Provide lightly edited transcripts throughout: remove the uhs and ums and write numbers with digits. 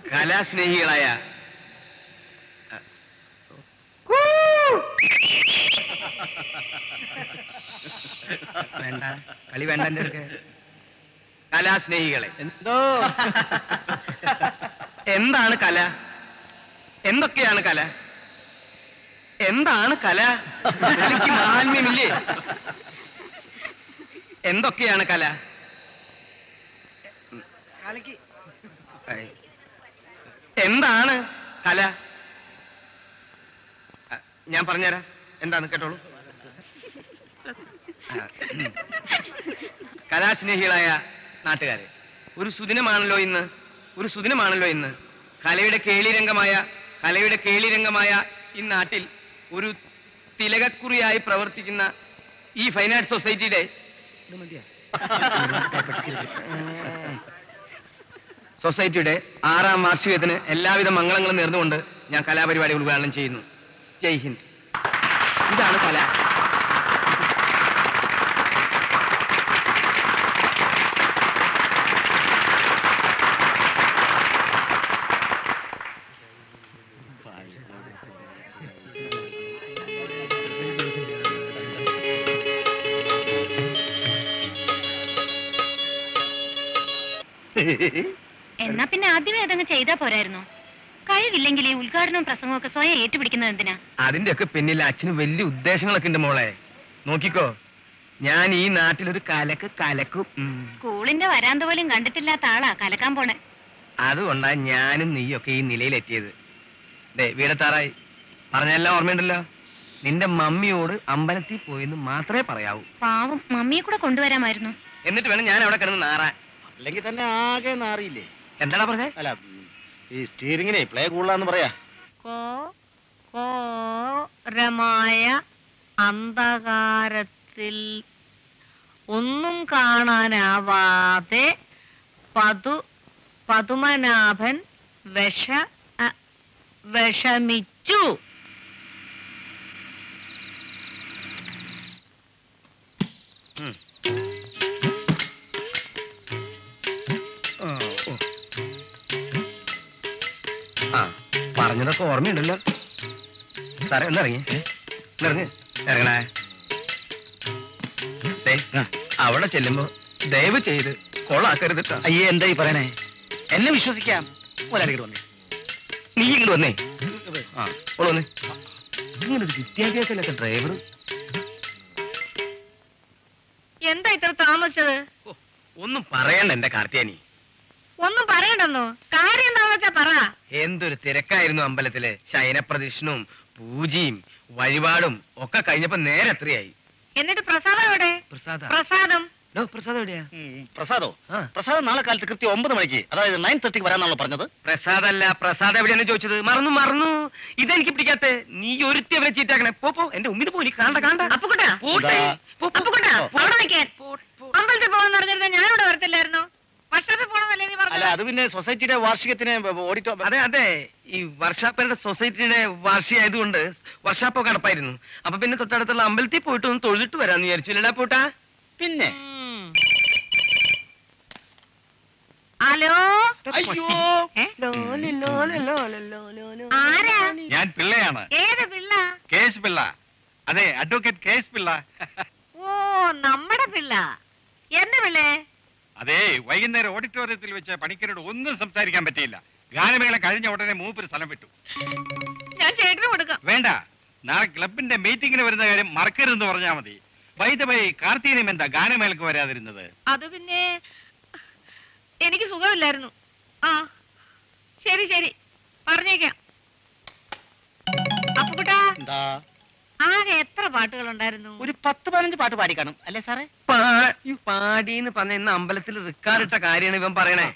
കലാസ്നേഹികളായ വേണ്ട കളി വേണ്ട എന്റെ അടുക്ക്. കലാസ്നേഹികളെ, എന്തോ എന്താണ് കല? എന്തൊക്കെയാണ് കല? എന്താണ് കല? കലയ്ക്ക് മാഹാത്മ്യമില്ലേ? എന്തൊക്കെയാണ് കല? എന്താണ് കല? ഞാൻ പറഞ്ഞുതരാം. എന്താണ് കേട്ടോളൂ. കലാസ്നേഹികളായ നാട്ടുകാരെ, ഒരു സുദിനമാണല്ലോ ഇന്ന്. കലയുടെ കേളിരംഗമായ ഈ നാട്ടിൽ ഒരു തിലകക്കുറിയായി പ്രവർത്തിക്കുന്ന ഈ ഫൈൻ ആർട്സ് സൊസൈറ്റിയുടെ 6ാം വാർഷികത്തിന് എല്ലാവിധ മംഗളങ്ങളും നേർന്നുകൊണ്ട് ഞാൻ കലാപരിപാടി ഉദ്ഘാടനം ചെയ്യുന്നു. ജയ് ഹിന്ദ്. ഇതാണ് കല. എന്നാ പിന്നെ ആദ്യമേ അതങ്ങ് ചെയ്താ പോരായിരുന്നു? കഴിവില്ലെങ്കിൽ ഈ ഉദ്ഘാടനവും പ്രസംഗവും ഒക്കെ സ്വയം ഏറ്റുപിടിക്കുന്നത് എന്തിനാ? അതിന്റെയൊക്കെ പിന്നിൽ അച്ഛന് വലിയ ഉദ്ദേശങ്ങളൊക്കെ ഉണ്ട് മോളെ. നോക്കിക്കോ, ഞാൻ ഈ നാട്ടിലൊരു കലക്കും. സ്കൂളിന്റെ വരാന്ത പോലും കണ്ടിട്ടില്ലാത്ത ആളാ കലക്കാൻ പോണേ. അതുകൊണ്ടാ ഞാനും നീയൊക്കെ ഈ നിലയിലെത്തിയത്. വീടത്താറായി പറഞ്ഞെല്ലാം ഓർമ്മയുണ്ടല്ലോ. നിന്റെ മമ്മിയോട് അമ്പലത്തിൽ പോയെന്ന് മാത്രമേ പറയാവൂ. പാവം, മമ്മിയെ കൂടെ കൊണ്ടുവരാമായിരുന്നു. എന്നിട്ട് വേണം ഞാൻ അവിടെ കിടന്ന് നാറാൻ. അല്ലെങ്കിൽ തന്നെ ആകെ നാറിയില്ലേ? എന്താണ് പറഞ്ഞേ? അല്ല, ഈ സ്റ്റീറിങ്ങിനെ പ്ലേ കൂടുതലാന്ന് പറയാ. ഘോരമായ അന്ധകാരത്തിൽ ഒന്നും കാണാനാവാതെ പതുമനാഭൻ വിഷമിച്ചു. പറഞ്ഞതൊക്കെ ഓർമ്മയുണ്ടല്ലോ. സാറേ ഒന്നിറങ്ങി ഇറങ്ങണേ. അവിടെ ചെല്ലുമ്പോ ദയവ് ചെയ്ത് കൊളാക്കരുത്. അയ്യേ, എന്താ ഈ പറയണേ? എന്നെ വിശ്വസിക്കാം. നീ ഇങ്ങോട്ട് വന്നേ. വന്നേ. ഇങ്ങനൊരു വിദ്യാഭ്യാസമില്ലാത്ത ഡ്രൈവർ. എന്താ ഇത്ര താമസിച്ചത്? ഒന്നും പറയണ്ട എന്റെ കാർത്തിയാനി. ഒന്നും പറയണ്ടെന്നോ? കാര്യം എന്താന്ന് വെച്ചാ പറ. എന്തൊരു തിരക്കായിരുന്നു അമ്പലത്തില്. ശയനപ്രദക്ഷിണവും പൂജയും വഴിപാടും ഒക്കെ കഴിഞ്ഞപ്പോ നേരെ എത്രയായി. എന്നിട്ട് പ്രസാദം എവിടെ? പ്രസാദം പ്രസാദം എവിടെയാ? പ്രസാദം നാളെ കാലത്ത് കൃത്യം 9 മണിക്ക്, അതായത് 9:30 വരാന്നാണല്ലോ പറഞ്ഞത്. പ്രസാദല്ല, പ്രസാദം എവിടെയാണ് ചോദിച്ചത്. മറന്നു. ഇതെനിക്ക് പിടിക്കാത്ത. നീ ഒരുത്തി അവനെ ചീറ്റാക്കണേ. പോ എന്റെ മുമ്പിൽ പോയി കാണണ്ട. അമ്പലത്തിൽ പോകാന്ന് പറഞ്ഞിരുന്ന ഞാനിവിടെ വരത്തില്ലായിരുന്നു. വർഷാപ്പിൽ പോകണമെന്നല്ലേ നീ പറഞ്ഞത്? അല്ല, അത് പിന്നെ സൊസൈറ്റിയുടെ വാർഷികത്തിന് അതെ, ഈ വർഷാപ്പരുടെ സൊസൈറ്റിയുടെ വാർഷിക ആയതുകൊണ്ട് വർഷാപ്പൊക്കെ അടപ്പായിരുന്നു. അപ്പൊ പിന്നെ തൊട്ടടുത്തുള്ള അമ്പലത്തിൽ പോയിട്ട് ഒന്ന് തൊഴുതിട്ട് വരാന്ന് വിചാരിച്ചു. ഇല്ലടാ പോട്ടാ. പിന്നെ ഹലോ, ആരാ? ഞാൻ പിള്ളയാണ്. ഏത് പിള്ള? കേസ് പിള്ള. അതെ, അഡ്വക്കേറ്റ് കേസ് പിള്ള. ഓ, നമ്മുടെ പിള്ള. എന്നെ പിള്ളേ? അതെ, വൈകുന്നേരം ഓഡിറ്റോറിയത്തിൽ വെച്ച് പണിക്കരോട് ഒന്നും സംസാരിക്കാൻ പറ്റിയില്ല. ഗാനമേള കഴിഞ്ഞ ഉടനെ മൂപ്പര് സ്ഥലം വിട്ടു. ഞാൻ ചേട്ടന് കൊടുക്കാം. വേണ്ട, നാളെ ക്ലബിന്റെ മീറ്റിംഗിന് വരുന്ന കാര്യം മറക്കരുതെന്ന് പറഞ്ഞാൽ മതി. വൈദവൈ കാർത്തികനും എന്താ ഗാനമേളക്ക് വരാതിരുന്നത്? അത് പിന്നെ എനിക്ക് സുഖമില്ലായിരുന്നു. ആ, ശരി പറഞ്ഞേക്കാം. അപ്പുകുട്ടാ, ആകെ എത്ര പാട്ടുകളുണ്ടായിരുന്നു? ഒരു 10-15 പാട്ട് പാടി കാണും അല്ലേ സാറേ? പാടിന്ന് പറഞ്ഞ ഇന്ന് അമ്പലത്തിൽ റിക്കാർഡിട്ട കാര്യമാണ് ഇവൻ പറയണേ.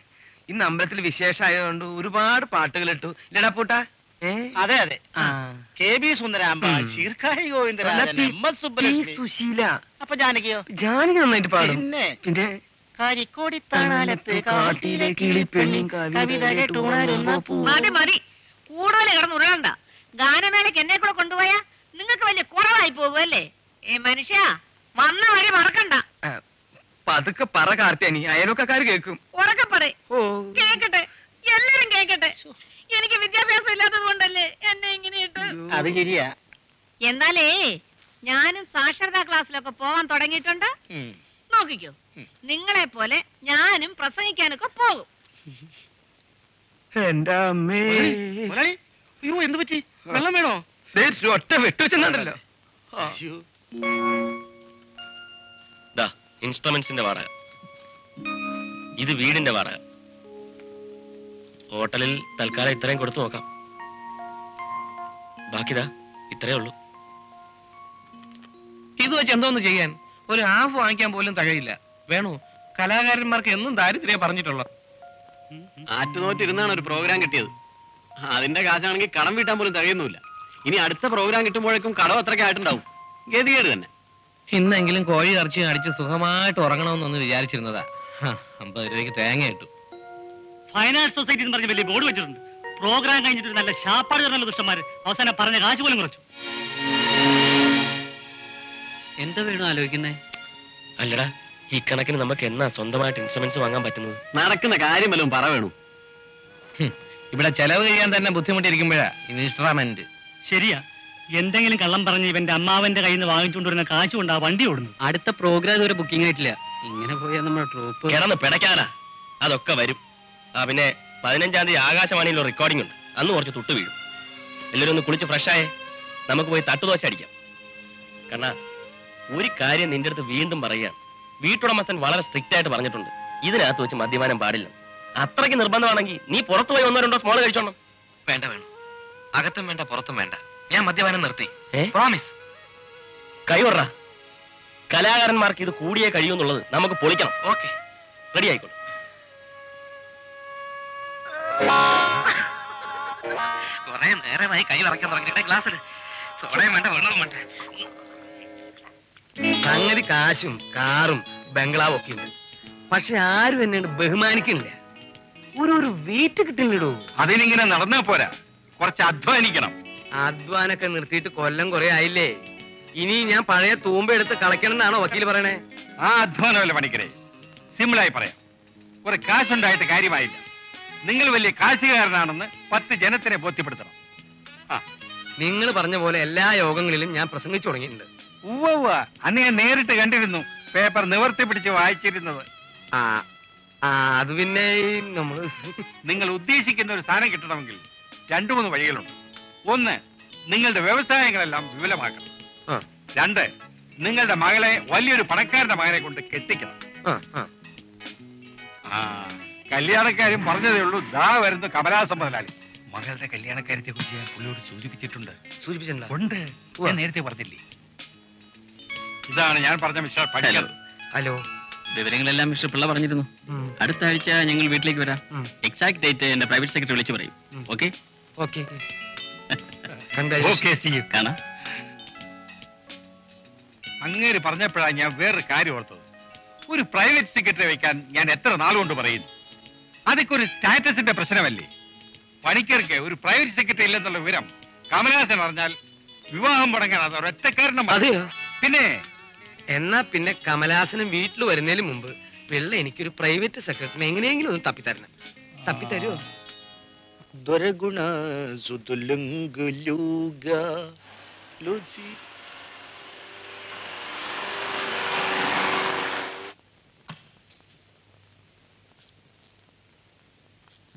ഇന്ന് അമ്പലത്തിൽ വിശേഷമായതുകൊണ്ട് ഒരുപാട് പാട്ടുകൾ ഇട്ടു. ഇല്ലടാ പൂട്ടാ? അതെ. KB സുന്ദരാമ്പ, ശീർക്കാഴി Govindarajan, MS Subbalakshmi, Susheela. അപ്പൊ ജാനകിയോ? ജാനകി നന്നായിട്ട് പാടും. പിന്നെ കാരിക്കോടിത്താണാലത്ത് കാട്ടിലെ കിളിപ്പെണ്ണിൻ കവിത കേട്ടുണരുന്ന പൂ. മതി, കൂടുതൽ കിടന്നുരുളണ്ട. ഗാനമേളയ്ക്ക് എന്നെ കൂടെ കൊണ്ടുപോയാ നിങ്ങൾക്ക് വലിയ കുറവായി പോകുമല്ലേ? മനുഷ്യ, വന്ന വഴി മറക്കണ്ട. പതുക്കെ പറ കാർത്തിയാനി, അയൽവക്കാര് കേൾക്കും. ഉറക്കെ പറ. കേക്കട്ടെ, എല്ലാരും കേക്കട്ടെ. എനിക്ക് വിദ്യാഭ്യാസം ഇല്ലാത്തത് കൊണ്ടല്ലേ എന്നെ ഇങ്ങനെ ഇട്ട്. അത് ശരിയാ. എന്നാലേ ഞാനും സാക്ഷരതാ ക്ലാസ്സിലൊക്കെ പോകാൻ തുടങ്ങിയിട്ടുണ്ട്. നോക്കിക്കോ, നിങ്ങളെ പോലെ ഞാനും പ്രസംഗിക്കാനൊക്കെ പോകും. എന്റെ അമ്മേ, അയ്യോ എന്ത് പറ്റി? വെള്ളം വേണോ? ഒറ്റ വെട്ടുവെച്ചെന്നുണ്ടല്ലോ. ഇൻസ്ട്രുമെന്റ്സിന്റെ വാടക, ഇത് വീടിന്റെ വാടക. ഹോട്ടലിൽ തൽക്കാലം ഇത്രയും കൊടുത്തു നോക്കാം. ബാക്കിതാ ഇത്രയേ ഉള്ളൂ. ഇത് വെച്ച് എന്തോന്ന് ചെയ്യാൻ? ഒരു ഹാഫ് വാങ്ങിക്കാൻ പോലും തകയില്ല. വേണോ? കലാകാരന്മാർക്ക് എന്നും ദാരിദ്ര്യം പറഞ്ഞിട്ടുള്ളത്. ആറ്റുനോറ്റിരുന്നാണ് ഒരു പ്രോഗ്രാം കിട്ടിയത്. അതിന്റെ കാശാണെങ്കിൽ കടം വീട്ടാൻ പോലും തികയുന്നില്ല. ഇനി അടുത്ത പ്രോഗ്രാം കിട്ടുമ്പോഴേക്കും കടം അത്രയ്ക്ക് ആയിട്ടുണ്ടാവും. ഗതികേട് തന്നെ. ഇന്നെങ്കിലും കോഴി ഇറച്ചി അടിച്ച് സുഖമായിട്ട് ഉറങ്ങണമെന്നൊന്ന് വിചാരിച്ചിരുന്നതാ. 50 രൂപയ്ക്ക് തേങ്ങ കിട്ടും. ഫൈൻ ആർട്സ് സൊസൈറ്റി എന്ന് പറഞ്ഞ് വലിയ ബോർഡ് വെച്ചിട്ടുണ്ട്. പ്രോഗ്രാം കഴിഞ്ഞിട്ട് നല്ല ഷാപ്പാട് തരണല്ലോ ദുഷ്ടന്മാര്. അവസാനം പറഞ്ഞ കാശ് പോലും കുറച്ചു. എന്താ വേണോ ആലോചിക്കുന്നേ? അല്ലടാ, ഈ കണക്കിന് നമുക്ക് എന്നാ സ്വന്തമായിട്ട് ഇൻസ്ട്രുമെന്റ്സ് വാങ്ങാൻ പറ്റുന്നത്? നടക്കുന്ന കാര്യം വല്ലതും പറ വേണു. ഇവിടെ ചെലവ് ചെയ്യാൻ തന്നെ ബുദ്ധിമുട്ടിരിക്കുമ്പോഴാ ഇൻസ്ട്രുമെന്റ്. ശരിയാ, എന്തെങ്കിലും കള്ളം പറഞ്ഞ് ഇവന്റെ അമ്മാവന്റെ കയ്യിൽ നിന്ന് വാങ്ങിച്ചുകൊണ്ടിരുന്ന കാശ് കൊണ്ട് ആ വണ്ടി ഓടുന്നു. അടുത്ത പ്രോഗ്രാം ഇതുവരെ ബുക്കിംഗ് ആയിട്ടില്ല. ഇങ്ങനെ പോയാൽ നമ്മുടെ ട്രൂപ്പ് കിടന്ന് പിടയ്ക്കാനാ. അതൊക്കെ വരും. പിന്നെ 15-ാം തീയതി ആകാശവാണിയിൽ ഒരു റെക്കോർഡിംഗ് ഉണ്ട്. അന്ന് കുറച്ച് തുട്ട് വീഴും. എല്ലാവരും ഒന്ന് കുളിച്ച് ഫ്രഷായേ നമുക്ക് പോയി തട്ടുദോശ അടിക്കാം. കണ്ണാ, ഒരു കാര്യം നിന്റെ അടുത്ത് വീണ്ടും പറയുകയാണ്. വീട്ടുടമസ്ഥൻ വളരെ സ്ട്രിക്റ്റ് ആയിട്ട് പറഞ്ഞിട്ടുണ്ട്, ഇതിനകത്ത് വെച്ച് മദ്യപാനം പാടില്ല. അത്രയ്ക്ക് നിർബന്ധമാണെങ്കിൽ നീ പുറത്തു പോയി 1-2 സ്മോൾ കഴിച്ചോണം. വേണ്ട വേണം, അകത്തും വേണ്ട പുറത്തും വേണ്ട. ഞാൻ മദ്യപാനം നിർത്തി. പ്രോമിസ്. കൈവറ. കലാകാരന്മാർക്ക് ഇത് കൂടിയേ കഴിയൂന്നുള്ളത് നമുക്ക് പൊളിക്കണം. ഓക്കെ, റെഡി ആയിക്കോട്ടെ. കുറെ നേരമായി കൈ ഇറക്കാൻ തുടങ്ങിയിട്ട് ക്ലാസ്സിൽ സോഡയും വേണ്ട വെള്ളവും വേണ്ട. സംഗതി കാശും കാറും ബംഗ്ലാവും ഒക്കെ ഉണ്ട്. പക്ഷെ ആരും എന്നെ ബഹുമാനിക്കുന്നില്ല. ഒരു വീട്ട് കിട്ടില്ലടോ. അതിനിങ്ങനെ നടന്നാ പോരാ, കുറച്ച് അധ്വാനിക്കണം. അധ്വാനൊക്കെ നിർത്തിയിട്ട് കൊല്ലം കുറെ ആയില്ലേ. ഇനി ഞാൻ പഴയ തൂമ്പ എടുത്ത് കളയ്ക്കണം എന്നാണോ വക്കീൽ പറയണേ? ആ അധ്വാനമല്ല പണിക്കരെ, സിമ്പിളായി പറയാം. കുറെ കാശുണ്ടായിട്ട് കാര്യമായില്ല. നിങ്ങൾ വലിയ കാശുകാരനാണെന്ന് 10 ജനത്തിനെ ബോധ്യപ്പെടുത്തണം. നിങ്ങൾ പറഞ്ഞ പോലെ എല്ലാ യോഗങ്ങളിലും ഞാൻ പ്രസംഗിച്ചു തുടങ്ങിയിട്ടുണ്ട്. ഉവ്വ, അന്ന് ഞാൻ നേരിട്ട് കണ്ടിരുന്നു, പേപ്പർ നിവർത്തി പിടിച്ച് വായിച്ചിരുന്നത്. ആ അത് പിന്നെ നമ്മള് നിങ്ങൾ ഉദ്ദേശിക്കുന്ന ഒരു സ്ഥാനം കിട്ടണമെങ്കിൽ 2-3 വഴികളുണ്ട്. 1, നിങ്ങളുടെ വ്യവസായങ്ങളെല്ലാം വിപുലമാക്കണം. 2, നിങ്ങളുടെ മകളെ വലിയൊരു പണക്കാരന്റെ മകനെ കൊണ്ട് കെട്ടിക്കണം. കല്യാണക്കാരും പറഞ്ഞതേ ഉള്ളൂ. ദാ വരുന്നു കമലാസം മുതലാളി. മകളുടെ കല്യാണക്കാര്യത്തെ കുറിച്ച് ഞാൻ പുള്ളിയോട് സൂചിപ്പിച്ചിട്ടുണ്ട്. ഉണ്ട്, ഞാൻ നേരത്തെ പറഞ്ഞില്ലേ. ഇതാണ് ഞാൻ പറഞ്ഞ മിസ്റ്റർ പഠിക്കൽ. ഹലോ, വിവരങ്ങളെല്ലാം മിസ്റ്റർ പിള്ള പറഞ്ഞിരുന്നു. അടുത്ത ആഴ്ച ഞങ്ങൾ വീട്ടിലേക്ക് വരാം. എക്സാക്ട് ഡേറ്റ് എന്റെ പ്രൈവറ്റ് സെക്രട്ടറി വിളിച്ചു പറയും. ഓക്കെ ഓക്കെ, കാണാം. അങ്ങേര് പറഞ്ഞപ്പോഴാണ് ഞാൻ വേറൊരു കാര്യം ഓർത്തത്. ഒരു പ്രൈവറ്റ് സെക്രട്ടറി വെക്കാൻ ഞാൻ എത്ര നാളുകൊണ്ട് പറയുന്നു. അതൊക്കെ ഒരു സ്റ്റാറ്റസിന്റെ പ്രശ്നമല്ലേ? പണിക്കർക്ക് ഒരു പ്രൈവറ്റ് സെക്രട്ടറി ഇല്ലെന്നുള്ള വിവരം കമലഹാസൻ അറിഞ്ഞാൽ വിവാഹം മുടങ്ങാൻ അത് ഒരൊറ്റ കാരണം. പിന്നെ എന്നാ പിന്നെ കമലഹാസനും വീട്ടിൽ വരുന്നതിന് മുമ്പ് പിള്ള എനിക്കൊരു പ്രൈവറ്റ് സെക്രട്ടറി എങ്ങനെയെങ്കിലും ഒന്ന് തപ്പിത്തരണം. തപ്പിത്തരുമോ?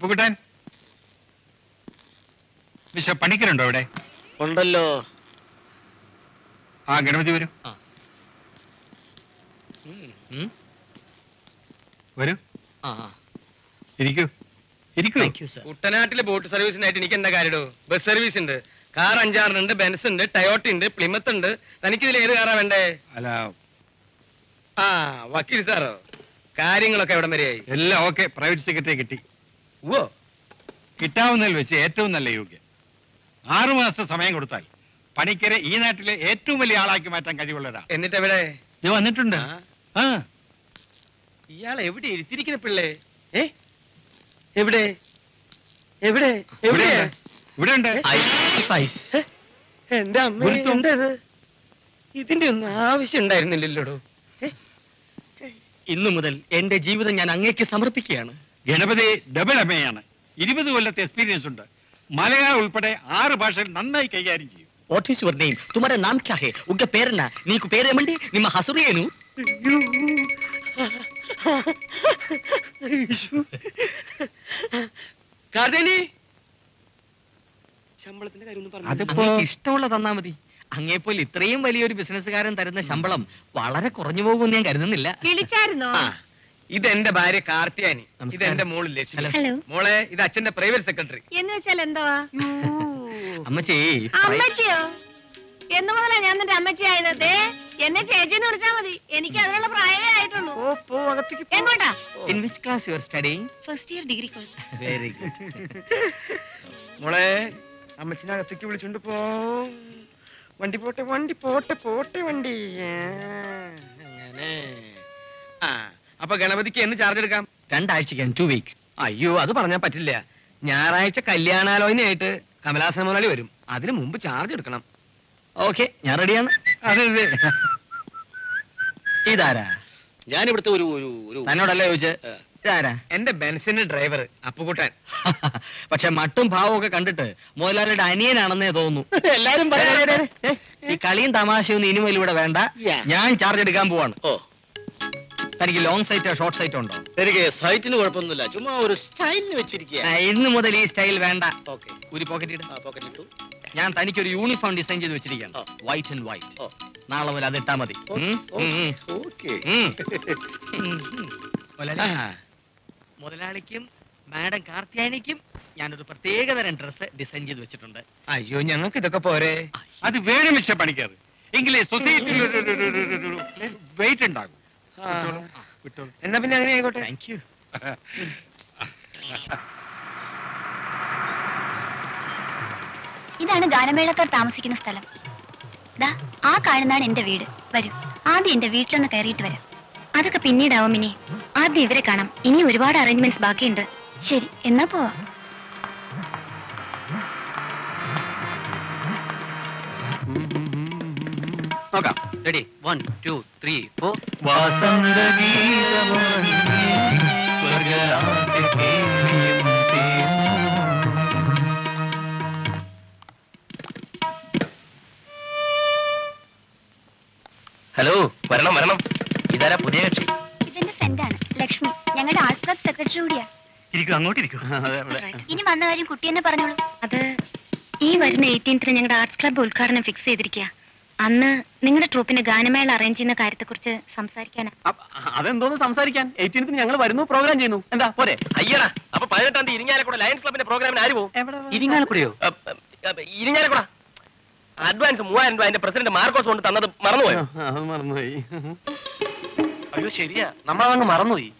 പൂക്കുട്ടാൻ, മിസ്റ്റർ പണിക്കരുണ്ടോ ഇവിടെ? ഉണ്ടല്ലോ. ആ ഗണപതി വരൂ. വരൂ, ഇരിക്കൂ. കുട്ടനാട്ടിലെ ബോട്ട് സർവീസിനായിട്ട് എനിക്ക് എന്താ കാര്യോ? ബസ് സർവീസ് ഉണ്ട്, കാർ 5-6 ഉണ്ട്, ബെൻസ് ഉണ്ട്, ടയോട്ട ഉണ്ട്, പ്ലിമത്ത് ഉണ്ട്. തനിക്കിതിൽ ഏത് കാറാ വേണ്ടേ? അല്ല, വക്കീൽ സാറോ, കാര്യങ്ങളൊക്കെ എവിടം വരെയായി? എല്ലാം ഓക്കെ. പ്രൈവറ്റ് സെക്രട്ടറി കിട്ടി. ഓ, കിട്ടാവുന്നതിൽ വെച്ച് ഏറ്റവും നല്ല യോഗ്യൻ. 6 മാസത്തെ സമയം കൊടുത്താൽ പണിക്കരെ ഈ നാട്ടിലെ ഏറ്റവും വലിയ ആളാക്കി മാറ്റാൻ കഴിവുള്ള ഒരാൾ. എന്നിട്ട് എവിടെ വന്നിട്ടുണ്ട്. ഇയാൾ എവിടെ ഇരുത്തിരിക്കുന്ന പിള്ളേ? എവിടെ എവിടെ എവിടെ? ഇവിടെ ഉണ്ട്. എന്റെ അമ്മ, എന്തത്? ഇതിന്റെ ഒന്നും ആവശ്യം ഉണ്ടായിരുന്നില്ലല്ലോടോ. ഇന്നു മുതൽ എന്റെ ജീവിതം ഞാൻ അങ്ങേക്ക് സമർപ്പിക്കുകയാണ്. ഗണപതി ഡബിൾ അമ്മയാണ്. 20 കൊല്ലത്തെ എക്സ്പീരിയൻസ് ഉണ്ട്. മലയാളം ഉൾപ്പെടെ 6 ഭാഷകൾ നന്നായി കൈകാര്യം ചെയ്യും. What is your name? ತುಮಾರ ನಾಮ್ ಕ್ಯಾ ಹೈ? ಉಗ್ಗ ಪೇರನ್ನ ನೀಕು ಪೇರೇಮಂಡಿ? ನಿಮ್ಮ ಹಸರು ಏನು? ശമ്പളത്തിന്റെ കാര്യം ഒന്നും പറഞ്ഞു. അതിപ്പോ അങ്ങേക്ക് ഇഷ്ടമുള്ള തന്നാ മതി. അങ്ങേപ്പോലെ ഇത്രയും വലിയൊരു ബിസിനസ്സുകാരൻ തരുന്ന ശമ്പളം വളരെ കുറഞ്ഞു പോകുമെന്ന് ഞാൻ കരുതുന്നില്ല. വിളിച്ചായിരുന്നോ? ഇതെന്റെ ഭാര്യ കാർത്തിയാനി, നമസ്കാരം. ഇതെന്റെ മോള് ലക്ഷ്മി. ഹലോ. മോളെ ഇത് അച്ഛന്റെ പ്രൈവറ്റ് സെക്രട്ടറി. എന്ന് വെച്ചാൽ എന്താ? അമ്മച്ചി അമ്മച്ചിയോ? എന്ന് മുതലാ ഞാൻ നിന്റെ അമ്മച്ചിയായത്? ദേ, എന്നെ ചേച്ചിന്ന് വിളിച്ചാ മതി. എനിക്ക് അതിനുള്ള പ്രായമേ ആയിട്ടുള്ളൂ. എങ്ങോട്ടാ? In which class you are studying? First year degree course. Very good. മോളെ അമ്മച്ചിനെ അകത്തേക്ക് വിളിച്ചോണ്ട് പോ. വണ്ടി പോട്ടെ വണ്ടി പോട്ടെ പോട്ടെ വണ്ടി. അങ്ങനെ അപ്പൊ ഗണപതിക്ക് എന്ന് ചാർജ് എടുക്കാം? 2 ആഴ്ചയ്ക്ക് 2 വീക്സ്. അയ്യോ അത് പറഞ്ഞാൽ പറ്റില്ല. ഞായറാഴ്ച കല്യാണാലോചനയായിട്ട് കമലാസന മുതലാളി വരും. അതിനു മുമ്പ് ചാർജ് എടുക്കണം. ഓക്കെ, ഞാൻ റെഡിയാണ്. അതെ അതെ. ഇതാരാ? ഞാനിവിടുത്തെ ഒരു ഒരു ഒരു തന്നോടല്ലേ ചോദിച്ചേ? ഇതാരാ? എന്റെ ബെൻസിന്റെ ഡ്രൈവർ അപ്പുകുട്ടൻ. പക്ഷെ മട്ടും ഭാവവും ഒക്കെ കണ്ടിട്ട് മുതലാളിയുടെ അനിയനാണെന്നേ തോന്നുന്നു. എല്ലാരും ഈ കളിയും തമാശയൊന്നും ഇനി മുതൽ ഇവിടെ വേണ്ട. ഞാൻ ചാർജ് എടുക്കാൻ പോവാണ്. ഓ, തനിക്ക് ലോങ് സൈറ്റോ ഷോർട്ട് സൈറ്റോ ഉണ്ടോ? എനിക്ക് സൈറ്റിന് കുഴപ്പമൊന്നുമില്ല, ചുമ്മാ ഒരു സ്റ്റൈലിന് വെച്ചിരിക്കുക. ഇന്ന് മുതൽ ഈ സ്റ്റൈൽ വേണ്ട. ഓക്കെ, ഒരു പോക്കറ്റ് ഇട. പോക്കറ്റ് ഇട്ടു. ഞാൻ തനിക്ക് ഒരു യൂണിഫോം ഡിസൈൻ ചെയ്ത് വെച്ചിരിക്കുകയാണ്. ഓ. White and white. ഓ. നാളെ മുതൽ അത് ഇട്ടാ മതി. ഓക്കെ. മുതലാളിക്കും മാഡം കാർത്തിയാനിക്കും ഞാനൊരു പ്രത്യേകതരം ഡ്രസ് ഡിസൈൻ ചെയ്ത് വെച്ചിട്ടുണ്ട്. അയ്യോ ഞങ്ങൾക്ക് ഇതൊക്കെ പോരെ. അത് വേണം മിസ്റ്റർ പണിക്കർ. എങ്കിലേ സൊസൈറ്റിയിൽ വെയിറ്റ് ഉണ്ടാകും. വിട്ടോളൂ. എന്നാ പിന്നെ അങ്ങനെ ആയിക്കോട്ടെ. Thank you. ഇതാണ് ഗാനമേളക്കാർ താമസിക്കുന്ന സ്ഥലം. ദാ ആ കാണുന്നതാണ് എന്റെ വീട്. വരൂ, ആദ്യം എന്റെ വീട്ടിലൊന്ന് കയറിയിട്ട് വരാം. അതൊക്കെ പിന്നീടാവും. ഇനി ആദ്യം ഇവരെ കാണാം. ഇനി ഒരുപാട് അറേഞ്ച്മെന്റ്സ് ബാക്കിയുണ്ട്. ശരി, എന്നാ പോവാം. നോക്കാം. റെഡി? 1 2 3 4. ഹലോ, വരണം വരണം. ഇതാരാ പുതിയ കക്ഷി? ഇതെന്റെ ഫ്രണ്ടാണ് ലക്ഷ്മി. ഞങ്ങളുടെ ആർട്സ് ക്ലബ് സെക്രട്ടറി കൂടിയാ. ഇരിക്കും, അങ്ങോട്ട് ഇരിക്കും. ഇനി വന്ന കാര്യം കുട്ടി തന്നെ പറഞ്ഞോളൂ. അത് ഈ വരുന്ന 18th ഞങ്ങളുടെ ആർട്സ് ക്ലബ് ഉദ്ഘാടനം ഫിക്സ് ചെയ്തിരിക്കുക. അന്ന് നിങ്ങളുടെ ട്രൂപ്പിന് ഗാനമേള അറേഞ്ച് ചെയ്യുന്ന കാര്യത്തെ കുറിച്ച് സംസാരിക്കാനാ. അതെന്തോന്ന് സംസാരിക്കാൻ? 18th ഞങ്ങൾ വരുന്നു, പ്രോഗ്രാം ചെയ്യുന്നു. എന്താ പോരെ? അയ്യടാ, അപ്പൊ 18ാം തീയതി ഇരിങ്ങാലക്കുട ലയൺസ് ക്ലബിന്റെ പ്രോഗ്രാമിന് ആര് പോകും? ഇരിങ്ങാലക്കുടയോ? ഇരിങ്ങാലക്കുട അഡ്വാൻസ് 3000 രൂപ അതിന്റെ പ്രസിഡന്റ് മാർക്കോസ് കൊണ്ട് തന്നത് മറന്നുപോയോ? അത് മറന്നുപോയി. അയ്യോ ശരിയാ, നമ്മളതങ്ങ് മറന്നുപോയി.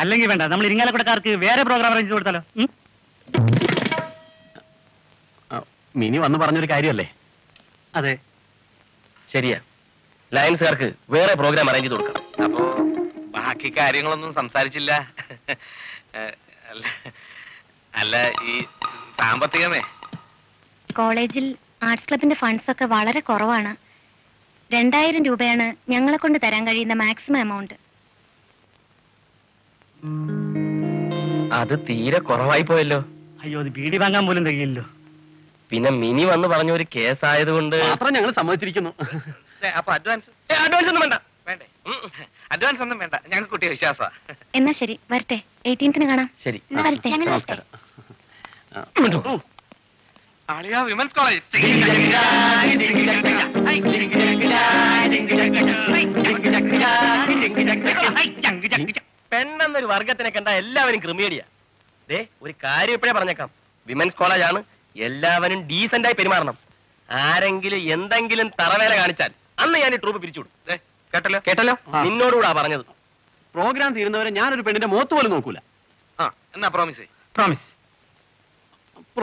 അല്ലെങ്കിൽ വേണ്ട, നമ്മൾ ഇരിങ്ങാലക്കുടക്കാർക്ക് വേറെ പ്രോഗ്രാം അറേഞ്ച് കൊടുത്താലോ? മിനി വന്ന് പറഞ്ഞൊരു കാര്യമല്ലേ? അതെ, ശരിയാ, ലയൺസുകാർക്ക് വേറെ പ്രോഗ്രാം അറേഞ്ച് ചെയ്ത് കൊടുക്കണം. അപ്പോ ബാക്കി കാര്യങ്ങളൊന്നും സംസാരിച്ചില്ല. അല്ല ഈ സാമ്പത്തികമേ. കോളേജിൽ ആർട്സ് ക്ലബിന്റെ ഫണ്ട്സ് ഒക്കെ വളരെ കുറവാണ്. 2000 രൂപയാണ് ഞങ്ങളെ കൊണ്ട് തരാൻ കഴിയുന്ന മാക്സിമം എമൗണ്ട്. അത് തീരെ കുറവായി പോയല്ലോ. അയ്യോ, അത് ബീഡി വാങ്ങാൻ പോലും കഴിയില്ലല്ലോ. പിന്നെ മിനി വന്ന് പറഞ്ഞ ഒരു കേസ് ആയതുകൊണ്ട് മാത്രം ഞങ്ങൾ സമ്മതിച്ചിരിക്കുന്നു. അപ്പൊ അഡ്വാൻസ് അഡ്വാൻസ് ഒന്നും വേണ്ട. വേണ്ടേ? അഡ്വാൻസ് ഒന്നും വേണ്ട, ഞങ്ങൾക്ക് കുട്ടിയെ വിശ്വാസ. എന്നാ ശരി, വരട്ടെ. 18th കാണാം. ശരി. എന്നാ വരട്ടെ. ഞങ്ങൾ വരട്ടെ. ആളിയാ വിമൻസ് കോളേജ്. പെണ്ണെന്നൊരു വർഗത്തിനെ കണ്ട എല്ലാവരും ക്രിമിയേഡിയാ. ദേ ഒരു കാര്യം ഇപ്പോഴേ പറഞ്ഞേക്കാം, വിമൻസ് കോളേജ് ആണ്, എല്ലാവരും ഡീസന്റ് ആയി പെരുമാറണം. ആരെങ്കിലും എന്തെങ്കിലും തറവേല കാണിച്ചാൽ അന്ന് ഞാൻ ഈ ട്രൂപ്പ് പിരിച്ചുവിടും. കേട്ടല്ലോ കേട്ടല്ലോ, നിന്നോടുകൂടാ പറഞ്ഞത്. പ്രോഗ്രാം തീരുന്നവരെ ഞാനൊരു പെണ്ണിന്റെ മുഖത്ത് പോലും നോക്കൂല. എന്നാ പ്രോമിസ്. പ്രോമിസ്.